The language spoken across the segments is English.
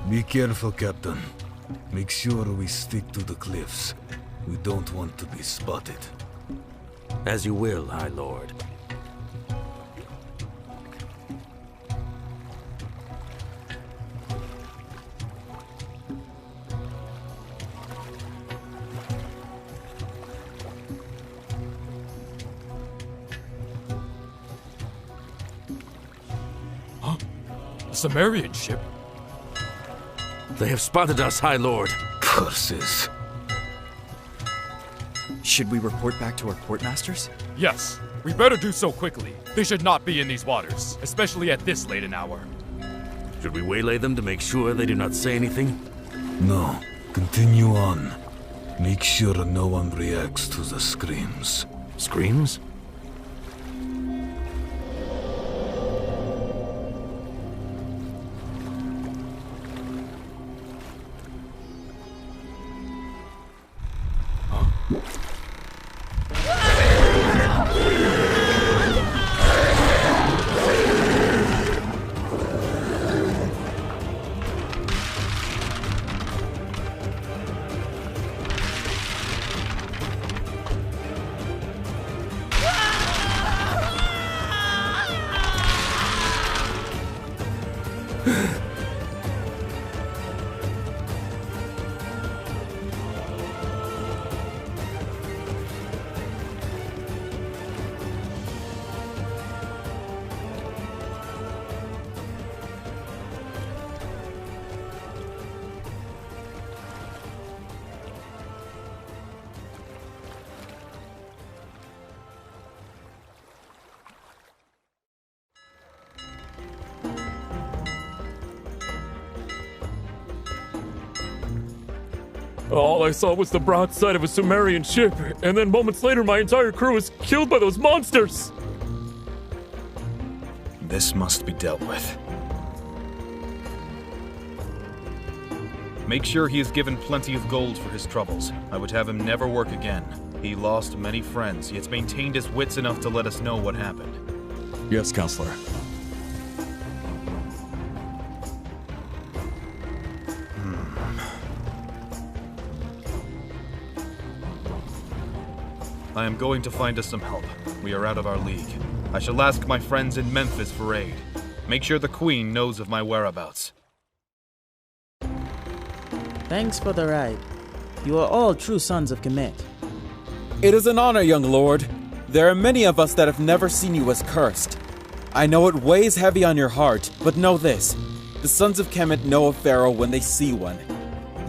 Be careful, Captain. Make sure we stick to the cliffs. We don't want to be spotted. As you will, High Lord. Sumerian ship? They have spotted us, High Lord. Curses. Should we report back to our portmasters? Yes. We better do so quickly. They should not be in these waters, especially at this late an hour. Should we waylay them to make sure they do not say anything? No. Continue on. Make sure no one reacts to the screams. Screams? All I saw was the broadside of a Sumerian ship, and then moments later my entire crew was killed by those monsters! This must be dealt with. Make sure he is given plenty of gold for his troubles. I would have him never work again. He lost many friends, yet maintained his wits enough to let us know what happened. Yes, Counselor. I am going to find us some help. We are out of our league. I shall ask my friends in Memphis for aid. Make sure the Queen knows of my whereabouts. Thanks for the ride. You are all true sons of Kemet. It is an honor, young lord. There are many of us that have never seen you as cursed. I know it weighs heavy on your heart, but know this. The sons of Kemet know a pharaoh when they see one.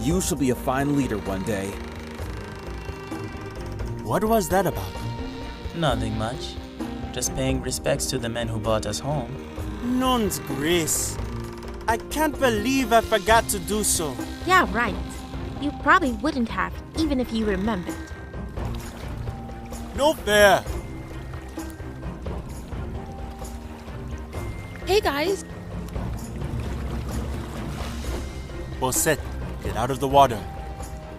You shall be a fine leader one day. What was that about? Nothing much. Just paying respects to the men who brought us home. Non's grace. I can't believe I forgot to do so. Yeah, right. You probably wouldn't have, even if you remembered. No fair. Hey guys. Bosset, get out of the water.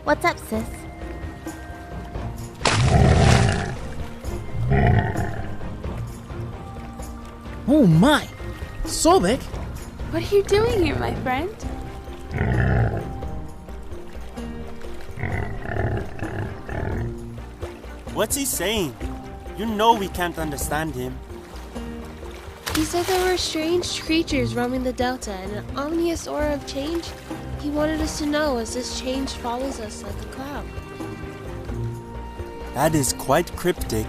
What's up, sis? Oh my! Sobek? What are you doing here, my friend? What's he saying? You know we can't understand him. He said there were strange creatures roaming the delta and an ominous aura of change. He wanted us to know as this change follows us like a cloud. That is quite cryptic.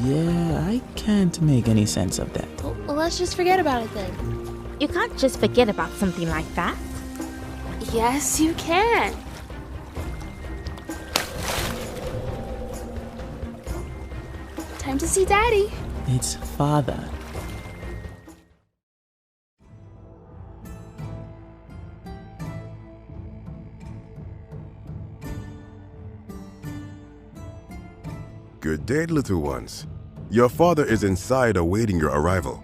Yeah, I can't make any sense of that. Well, let's just forget about it then. You can't just forget about something like that. Yes, you can. Time to see Daddy. It's father. Good day, little ones. Your father is inside awaiting your arrival.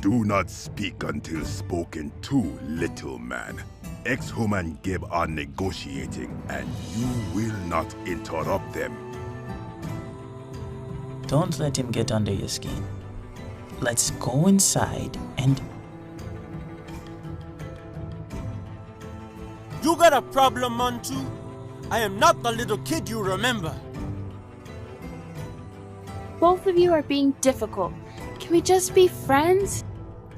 Do not speak until spoken to, little man. Exhum and Gib are negotiating, and you will not interrupt them. Don't let him get under your skin. Let's go inside and... You got a problem, Montu? I am not the little kid you remember. Both of you are being difficult. Can we just be friends?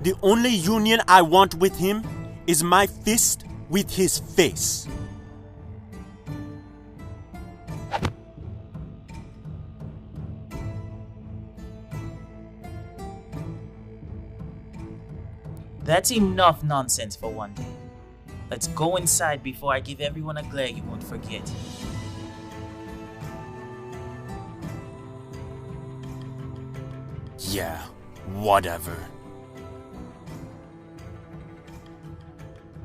The only union I want with him is my fist with his face. That's enough nonsense for one day. Let's go inside before I give everyone a glare you won't forget. Yeah, whatever.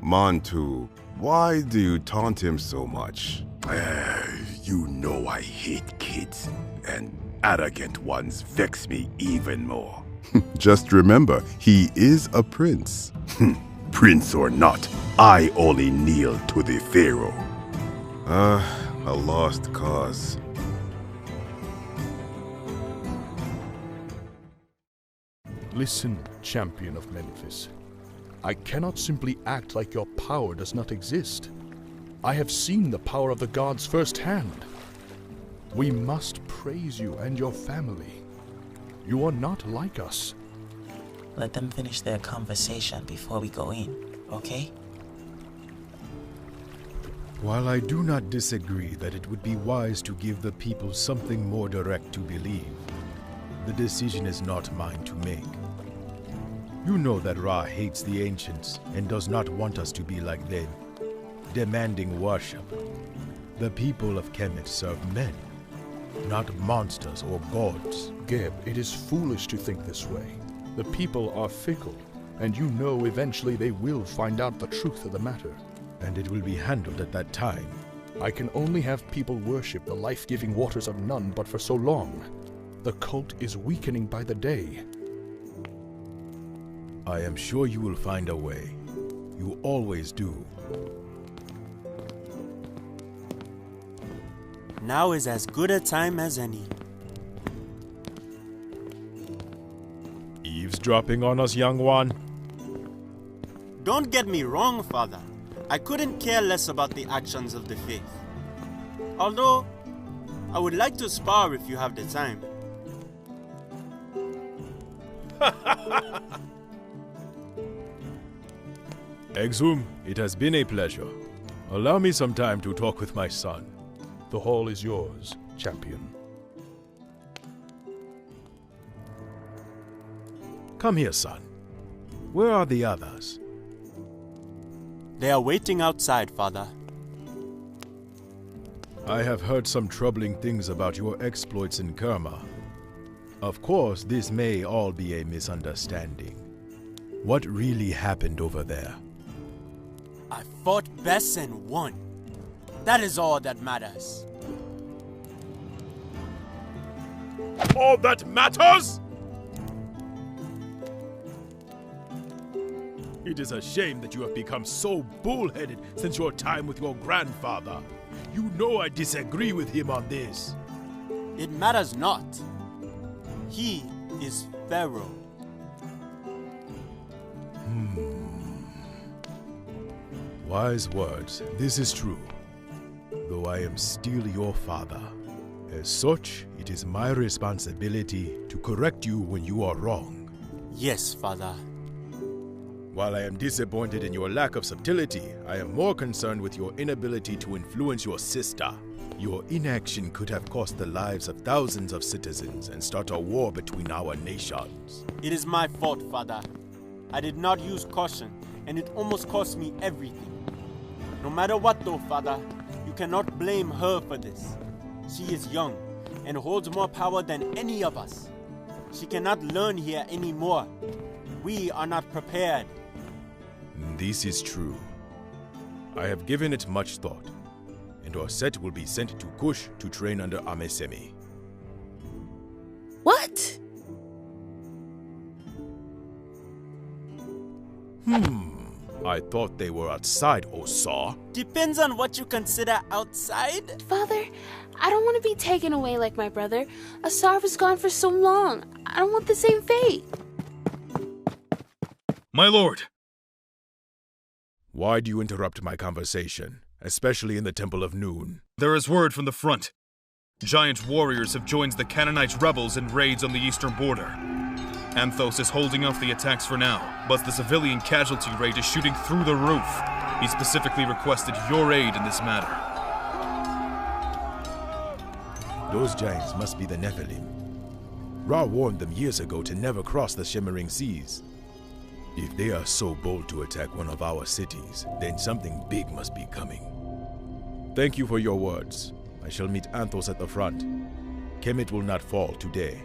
Montu, why do you taunt him so much? You know I hate kids, and arrogant ones vex me even more. Just remember, he is a prince. Prince or not, I only kneel to the pharaoh. A lost cause. Listen, champion of Memphis. I cannot simply act like your power does not exist. I have seen the power of the gods firsthand. We must praise you and your family. You are not like us. Let them finish their conversation before we go in, okay? While I do not disagree that it would be wise to give the people something more direct to believe, the decision is not mine to make. You know that Ra hates the ancients and does not want us to be like them, demanding worship. The people of Kemet serve men, not monsters or gods. Geb, it is foolish to think this way. The people are fickle, and you know eventually they will find out the truth of the matter. And it will be handled at that time. I can only have people worship the life-giving waters of Nun, but for so long. The cult is weakening by the day. I am sure you will find a way. You always do. Now is as good a time as any. Eavesdropping on us, young one? Don't get me wrong, Father. I couldn't care less about the actions of the faith. Although, I would like to spar if you have the time. Exhum, it has been a pleasure. Allow me some time to talk with my son. The hall is yours, champion. Come here, son. Where are the others? They are waiting outside, Father. I have heard some troubling things about your exploits in Kerma. Of course, this may all be a misunderstanding. What really happened over there? I fought Bess and won. That is all that matters. All that matters? It is a shame that you have become so bullheaded since your time with your grandfather. You know I disagree with him on this. It matters not. He is Pharaoh. Wise words, this is true. Though I am still your father. As such, it is my responsibility to correct you when you are wrong. Yes, Father. While I am disappointed in your lack of subtlety, I am more concerned with your inability to influence your sister. Your inaction could have cost the lives of thousands of citizens and start a war between our nations. It is my fault, Father. I did not use caution, and it almost cost me everything. No matter what though, Father, you cannot blame her for this. She is young and holds more power than any of us. She cannot learn here anymore. We are not prepared. This is true. I have given it much thought, and Orset will be sent to Kush to train under Amesemi. What? I thought they were outside, Osar. Depends on what you consider outside. Father, I don't want to be taken away like my brother. Asar was gone for so long. I don't want the same fate. My lord! Why do you interrupt my conversation, especially in the Temple of Noon? There is word from the front. Giant warriors have joined the Canaanite rebels in raids on the eastern border. Anthos is holding off the attacks for now, but the civilian casualty rate is shooting through the roof. He specifically requested your aid in this matter. Those giants must be the Nephilim. Ra warned them years ago to never cross the Shimmering Seas. If they are so bold to attack one of our cities, then something big must be coming. Thank you for your words. I shall meet Anthos at the front. Kemet will not fall today.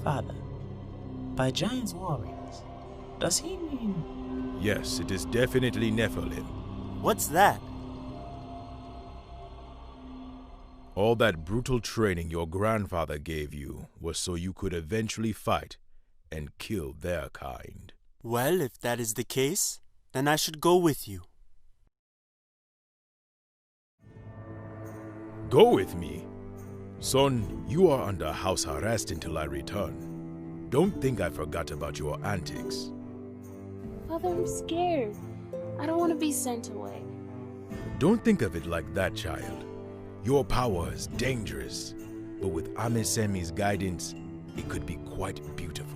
Father, by giants warriors, does he mean... Yes, it is definitely Nephilim. What's that? All that brutal training your grandfather gave you was so you could eventually fight and kill their kind. Well, if that is the case, then I should go with you. Go with me? Son, you are under house arrest until I return. Don't think I forgot about your antics. Father, I'm scared. I don't want to be sent away. Don't think of it like that, child. Your power is dangerous, but with Amisemi's guidance, it could be quite beautiful.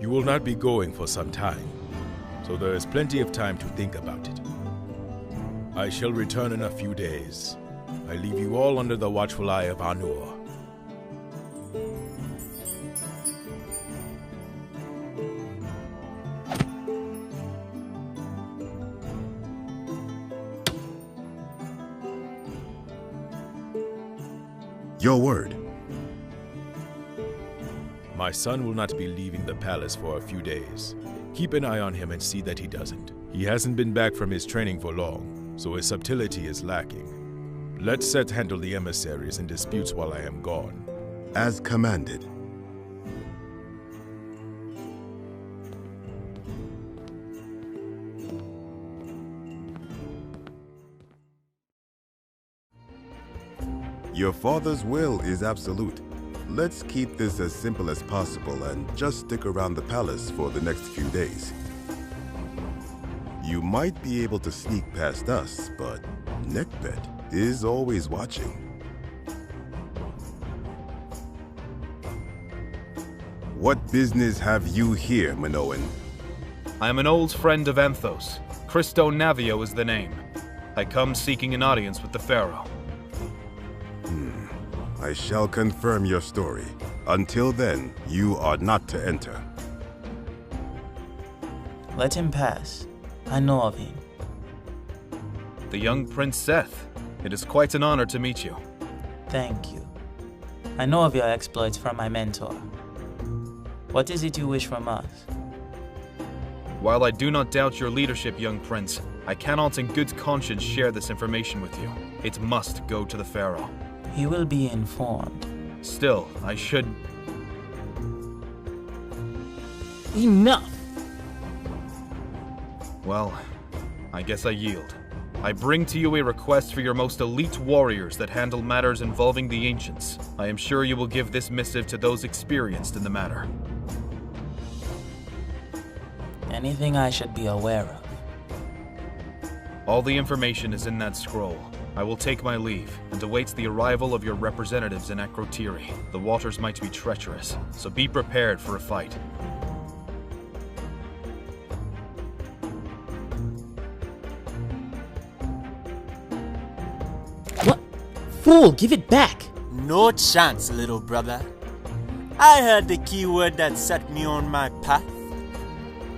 You will not be going for some time, so there is plenty of time to think about it. I shall return in a few days. I leave you all under the watchful eye of Anur. Your word. My son will not be leaving the palace for a few days. Keep an eye on him and see that he doesn't. He hasn't been back from his training for long, so his subtlety is lacking. Let Set handle the emissaries and disputes while I am gone. As commanded. Your father's will is absolute. Let's keep this as simple as possible and just stick around the palace for the next few days. You might be able to sneak past us, but Nekhbet is always watching. What business have you here, Minoan? I am an old friend of Anthos. Christo Navio is the name. I come seeking an audience with the Pharaoh. I shall confirm your story. Until then, you are not to enter. Let him pass. I know of him. The young Prince Seth. It is quite an honor to meet you. Thank you. I know of your exploits from my mentor. What is it you wish from us? While I do not doubt your leadership, young Prince, I cannot in good conscience share this information with you. It must go to the Pharaoh. He will be informed. Still, I should... Enough! Well, I guess I yield. I bring to you a request for your most elite warriors that handle matters involving the Ancients. I am sure you will give this missive to those experienced in the matter. Anything I should be aware of? All the information is in that scroll. I will take my leave and await the arrival of your representatives in Akrotiri. The waters might be treacherous, so be prepared for a fight. What? Fool, give it back! No chance, little brother. I heard the keyword that set me on my path.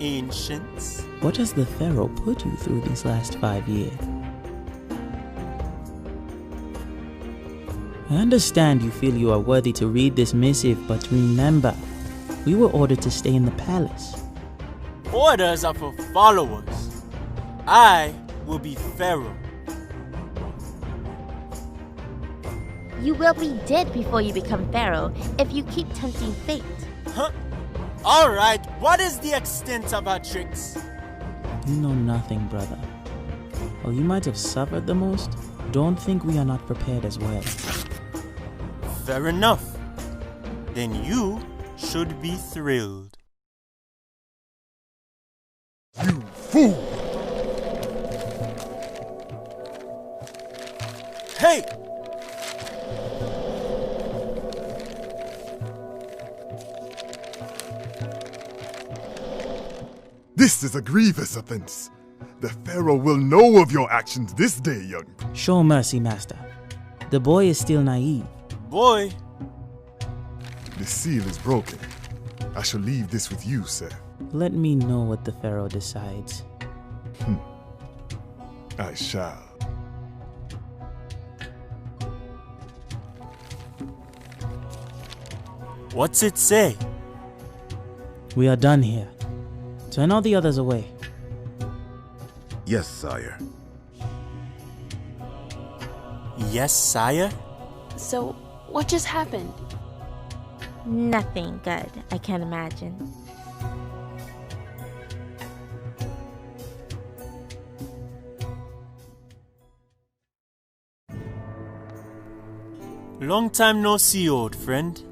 Ancients. What has the Pharaoh put you through these last 5 years? I understand you feel you are worthy to read this missive, but remember, we were ordered to stay in the palace. Orders are for followers. I will be Pharaoh. You will be dead before you become Pharaoh if you keep tempting fate. Huh? Alright, what is the extent of our tricks? You know nothing, brother. While you might have suffered the most, don't think we are not prepared as well. Fair enough. Then you should be thrilled. You fool! Hey! This is a grievous offense. The Pharaoh will know of your actions this day, young. Show mercy, Master. The boy is still naive. Boy? The seal is broken. I shall leave this with you, sir. Let me know what the Pharaoh decides. I shall. What's it say? We are done here. Turn all the others away. Yes, sire. Yes, sire? So, what just happened? Nothing good, I can't imagine. Long time no see, old friend.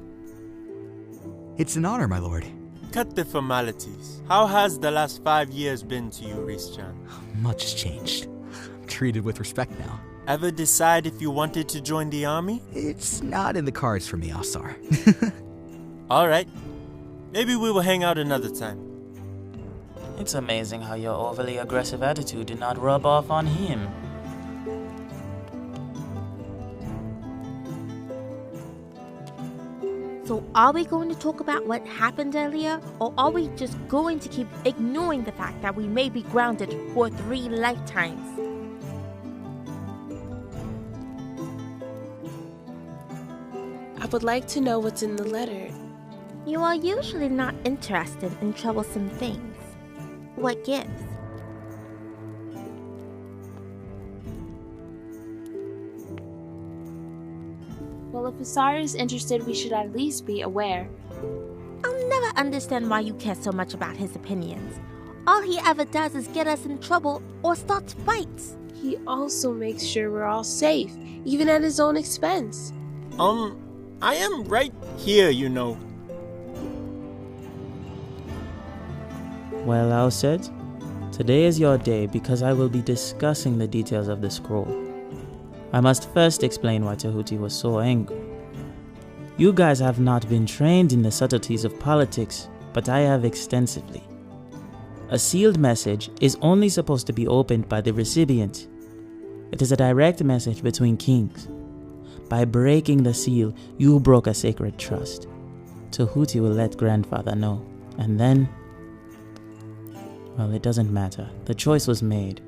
It's an honor, my lord. Cut the formalities. How has the last 5 years been to you, Rhys-chan? Much has changed. I'm treated with respect now. Ever decide if you wanted to join the army? It's not in the cards for me, Asar. Alright. Maybe we will hang out another time. It's amazing how your overly aggressive attitude did not rub off on him. So are we going to talk about what happened earlier? Or are we just going to keep ignoring the fact that we may be grounded for 3 lifetimes? I would like to know what's in the letter. You are usually not interested in troublesome things. What gives? Well, if Asar is interested, we should at least be aware. I'll never understand why you care so much about his opinions. All he ever does is get us in trouble or starts fights. He also makes sure we're all safe, even at his own expense. I am right here, you know. Well, Ao said, today is your day because I will be discussing the details of the scroll. I must first explain why Tahuti was so angry. You guys have not been trained in the subtleties of politics, but I have extensively. A sealed message is only supposed to be opened by the recipient. It is a direct message between kings. By breaking the seal, you broke a sacred trust. Tahuti will let grandfather know, and then... well, it doesn't matter. The choice was made.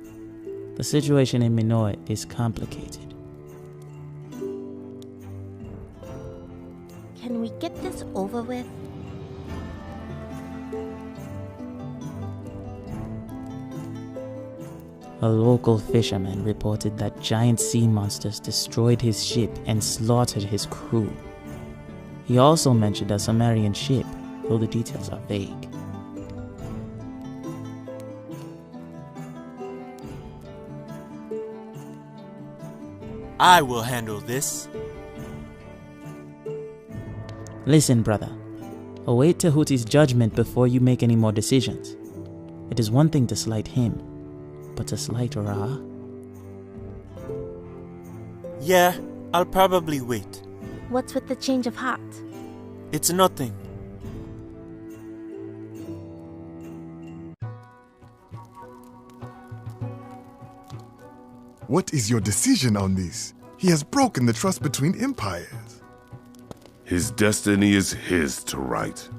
The situation in Minoa is complicated. Can we get this over with? A local fisherman reported that giant sea monsters destroyed his ship and slaughtered his crew. He also mentioned a Sumerian ship, though the details are vague. I will handle this. Listen, brother. Await Tahuti's judgment before you make any more decisions. It is one thing to slight him, but to slight Ra? Yeah, I'll probably wait. What's with the change of heart? It's nothing. What is your decision on this? He has broken the trust between empires. His destiny is his to write.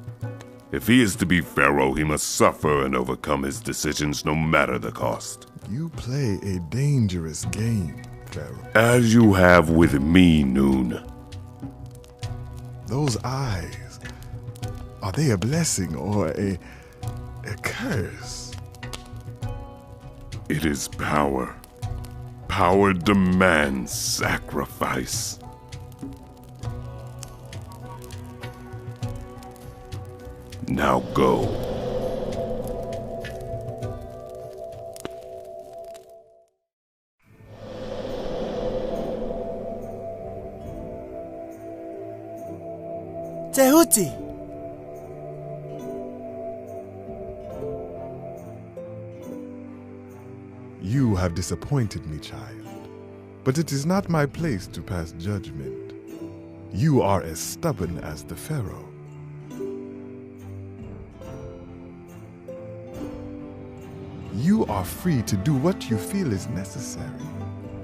If he is to be Pharaoh, he must suffer and overcome his decisions no matter the cost. You play a dangerous game, Pharaoh. As you have with me, Noon. Those eyes, are they a blessing or a curse? It is power. Power demands sacrifice. Now go. Tahuti! You have disappointed me, child. But it is not my place to pass judgment. You are as stubborn as the Pharaoh. You are free to do what you feel is necessary.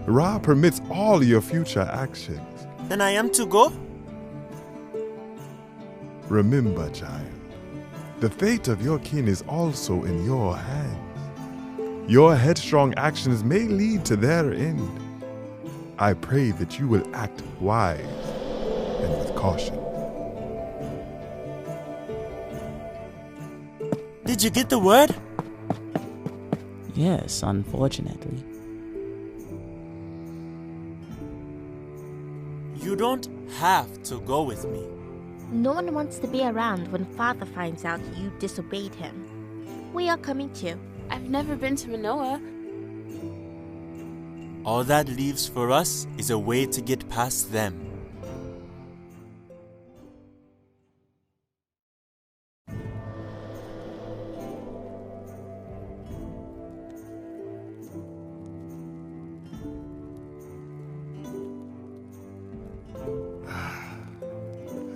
Ra permits all your future actions. Then I am to go? Remember, child, the fate of your kin is also in your hands. Your headstrong actions may lead to their end. I pray that you will act wise and with caution. Did you get the word? Yes, unfortunately. You don't have to go with me. No one wants to be around when Father finds out you disobeyed him. We are coming too. I've never been to Manoa. All that leaves for us is a way to get past them.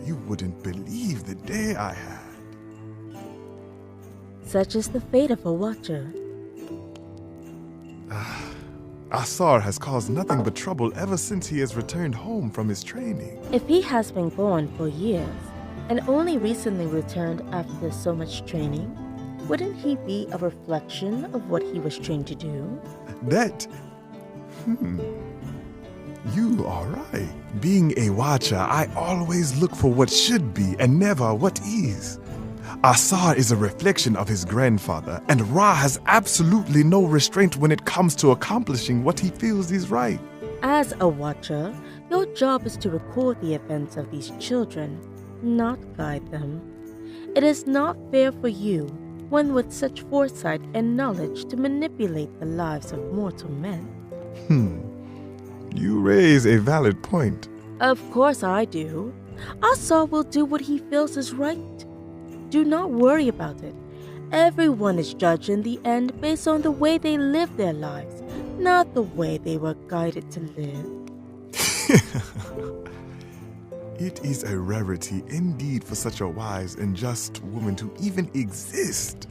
You wouldn't believe the day I had. Such is the fate of a watcher. Asar has caused nothing but trouble ever since he has returned home from his training. If he has been gone for years, and only recently returned after so much training, wouldn't he be a reflection of what he was trained to do? You are right. Being a watcher, I always look for what should be and never what is. Asar is a reflection of his grandfather, and Ra has absolutely no restraint when it comes to accomplishing what he feels is right. As a watcher, your job is to record the events of these children, not guide them. It is not fair for you, one with such foresight and knowledge, to manipulate the lives of mortal men. You raise a valid point. Of course I do. Asar will do what he feels is right. Do not worry about it. Everyone is judged in the end based on the way they live their lives, not the way they were guided to live. It is a rarity indeed for such a wise and just woman to even exist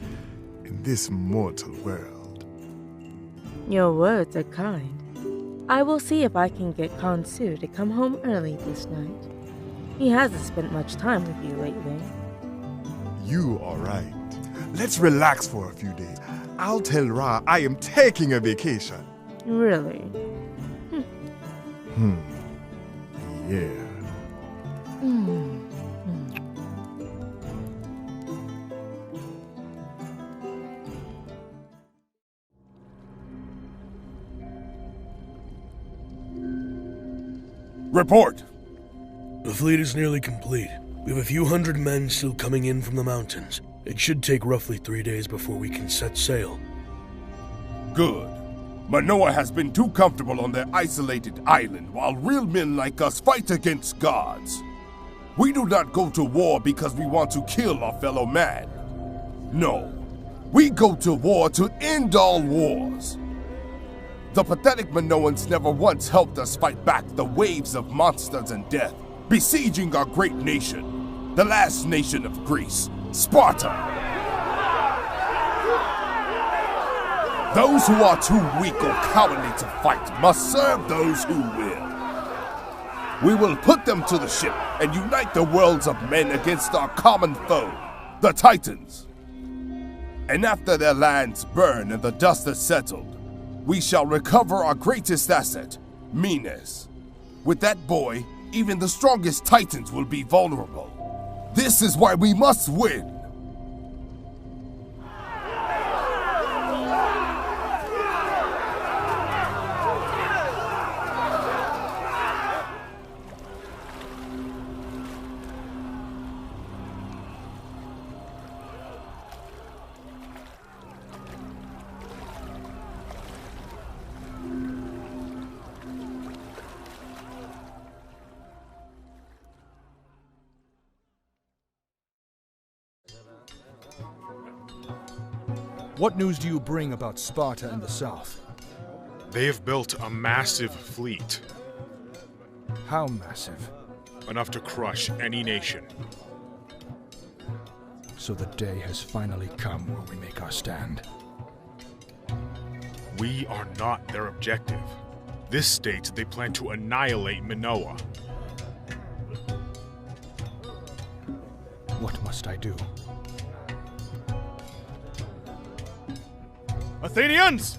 in this mortal world. Your words are kind. I will see if I can get Khonsu to come home early this night. He hasn't spent much time with you lately. You are right. Let's relax for a few days. I'll tell Ra I am taking a vacation. Really? Yeah. Report! The fleet is nearly complete. We have a few hundred men still coming in from the mountains. It should take roughly 3 days before we can set sail. Good. Manoa has been too comfortable on their isolated island while real men like us fight against gods. We do not go to war because we want to kill our fellow man. No. We go to war to end all wars. The pathetic Manoans never once helped us fight back the waves of monsters and death, besieging our great nation, the last nation of Greece, Sparta. Those who are too weak or cowardly to fight must serve those who will. We will put them to the ship and unite the worlds of men against our common foe, the Titans. And after their lands burn and the dust is settled, we shall recover our greatest asset, Mines. With that boy, even the strongest Titans will be vulnerable. This is why we must win. What news do you bring about Sparta and the south? They have built a massive fleet. How massive? Enough to crush any nation. So the day has finally come where we make our stand. We are not their objective. This states they plan to annihilate Minoa. What must I do? Athenians!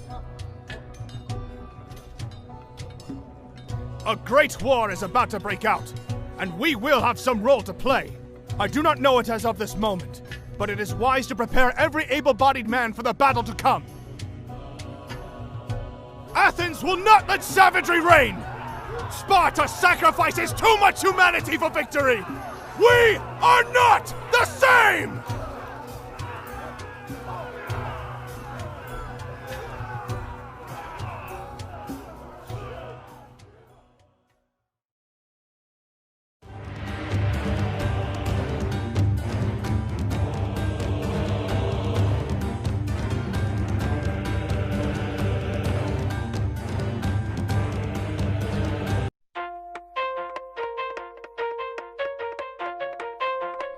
A great war is about to break out, and we will have some role to play. I do not know it as of this moment, but it is wise to prepare every able-bodied man for the battle to come. Athens will not let savagery reign! Sparta sacrifices too much humanity for victory! We are not the same!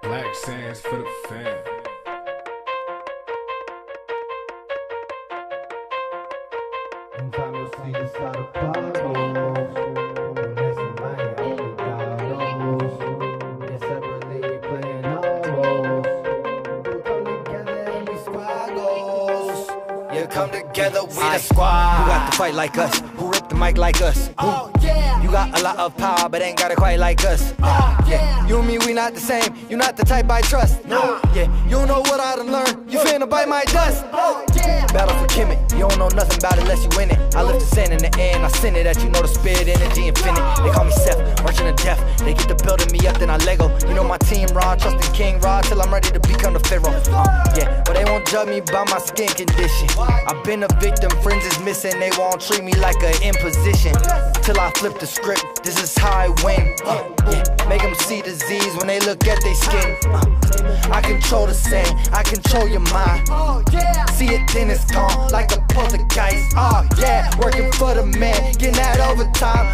Black sands for the fan. You come together, we the squad. Who got to fight like us? Who rip the mic like us? You got a lot of power, but ain't got it quite like us. Yeah, you and me, we not the same. You not the type I trust. No, yeah, you don't know what I done learned. You finna bite my dust. Battle for Kemet, you don't know nothing about it unless you win it. I lift the sand in the air and I send it at you. Know the spirit, energy, infinite. They call me Seth, merchant of death. They get to building me up, then I Lego. You know my team, Rod, trusting King Rod till I'm ready to become the Pharaoh. Yeah, but they won't judge me by my skin condition. I've been a victim, friends is missing. They won't treat me like an imposition. Till I flip the script, this is how I win. Yeah, make them see disease when they look at their skin. I control the sand, I control your mind. See it, then it's gone like a poltergeist. Yeah, working for the man, getting that overtime.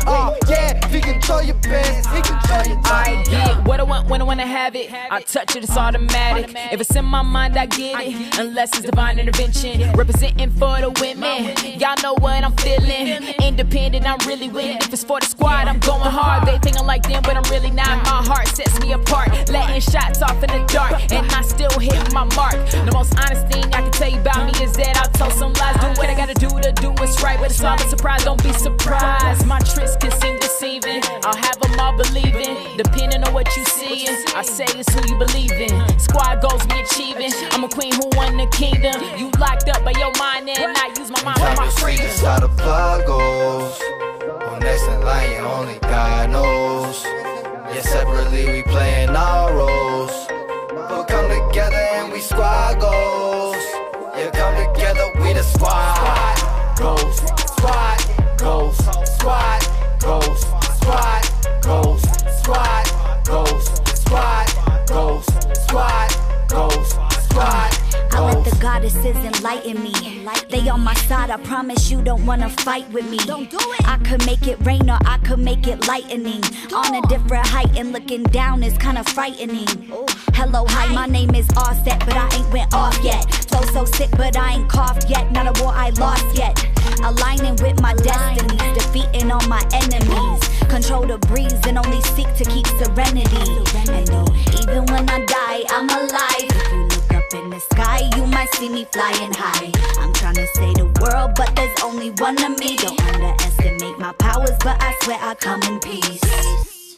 Yeah, if he control your pants, he control your time. I get what I want when I wanna have it. I touch it, it's automatic. If it's in my mind, I get it. Unless it's divine intervention. Representing for the women. Y'all know what I'm feeling. Independent, I'm really winning. If it's for the squad, I'm going hard. They think I'm like them, but I'm really not. My heart sets me apart. Letting shots off in the dark, and I still hit my mark. The most honest thing I can tell you about me is that I told some lies. Do what I gotta do to do what's right, but it's all a surprise. Don't be surprised. My tricks can seem deceiving. I'll have them all believing. Depending on what you see, I say it's who you believe in. Squad goals me achieving. I'm a queen who won the kingdom. You locked up by your mind, and I use my mind for my freedom. That's how the plug goes. Who next in line, only God knows. Yeah, separately we playing our roles. But come together and we squad goals. Yeah, come together, we the squad. Goals, squad, goals, squad, goals, squad, goals, squad, goals, squad, goals, squad, goals, squad. I let the goddesses enlighten me. They on my side, I promise you don't wanna fight with me. Don't do it. I could make it rain or I could make it lightning. On a different height and looking down is kinda frightening. Hello, hi, my name is Offset, but I ain't went off yet. Flow so sick, but I ain't coughed yet. Not a war I lost yet. Aligning with my destinies, defeating all my enemies. Control the breeze and only seek to keep serenity. And even when I die, I'm alive. If you look up in the sky, you might see me flying high. I'm trying to save the world, but there's only one of me. Don't underestimate my powers, but I swear I come in peace.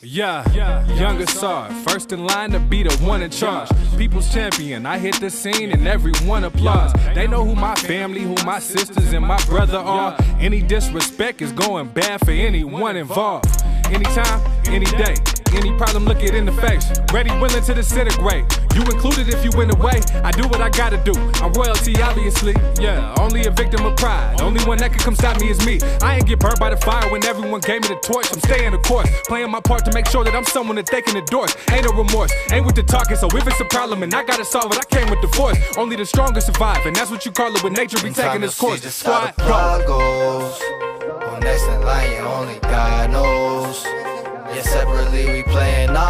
Yeah, young Assar, first in line to be the one in charge. People's champion, I hit the scene and everyone applauds. They know who my family, who my sisters and my brother are. Any disrespect is going bad for anyone involved. Anytime, any day. Any problem, look it in the face. Ready, willing to disintegrate. You included if you went away. I do what I gotta do. I'm royalty, obviously. Yeah, only a victim of pride. Only one that can come stop me is me. I ain't get burnt by the fire when everyone gave me the torch. I'm staying the course, playing my part to make sure that I'm someone that they can endorse. Ain't no remorse, ain't with the talking. So if it's a problem and I gotta solve it, I came with the force. Only the strongest survive, and that's what you call it when nature be taking its course. Squad, go. Who next in line, only God knows. Yeah, separately we playing all